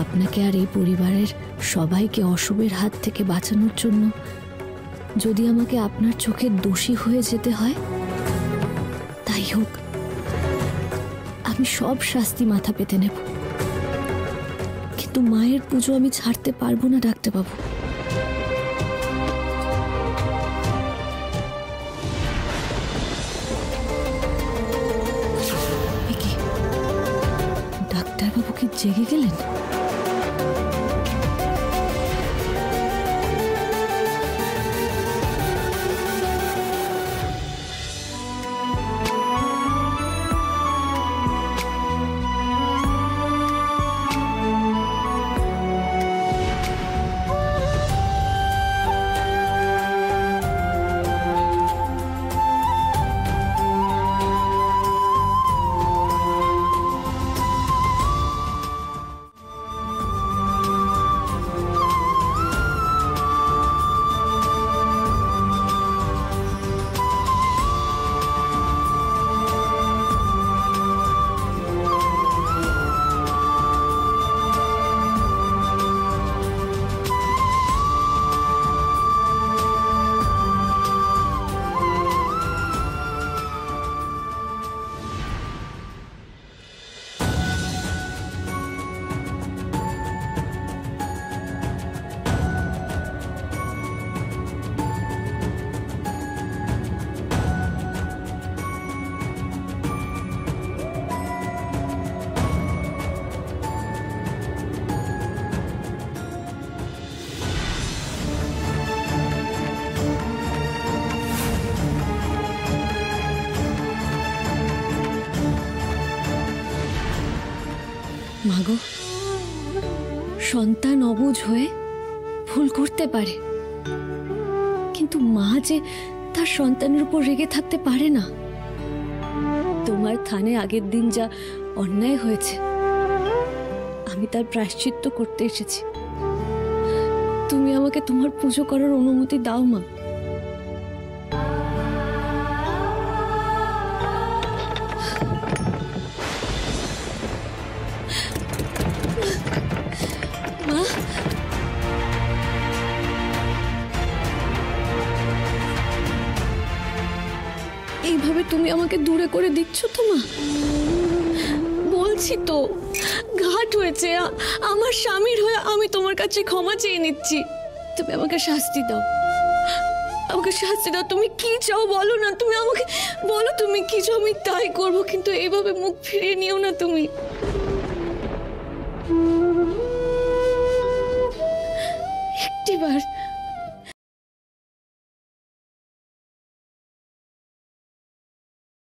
আপনাকে আর এই পরিবারের সবাইকে অশুভের হাত থেকে বাঁচানোর জন্য যদি আমাকে আপনার চোখে দোষী হয়ে যেতে হয়, তাই হোক, আমি সব শাস্তি মাথা পেতে নেব। কিন্তু মায়ের পুজো আমি ছাড়তে পারবো না ডাক্তারবাবু। ডাক্তারবাবু কি জেগে গেলেন? মাগো, সন্তান অবুঝ হয়ে ভুল করতে পারে, কিন্তু মা যে তার সন্তানের উপর রেগে থাকতে পারে না। তোমার থানে আগের দিন যা অন্যায় হয়েছে, আমি তার প্রায়শ্চিত্ত করতে এসেছি। তুমি আমাকে তোমার পুজো করার অনুমতি দাও মা। মা, এইভাবে তুমি আমাকে দূরে করে দিচ্ছ তো মা? বলছি তো, ঘাট হয়েছে, আমার স্বামীর হয়ে আমি তোমার কাছে ক্ষমা চেয়ে নিচ্ছি। তুমি আমাকে শাস্তি দাও, আমাকে শাস্তি দাও। তুমি কি চাও বলো না, তুমি আমাকে বলো তুমি কি চাও, আমি তাই করবো, কিন্তু এইভাবে মুখ ফিরিয়ে নিও না তুমি। একটিবার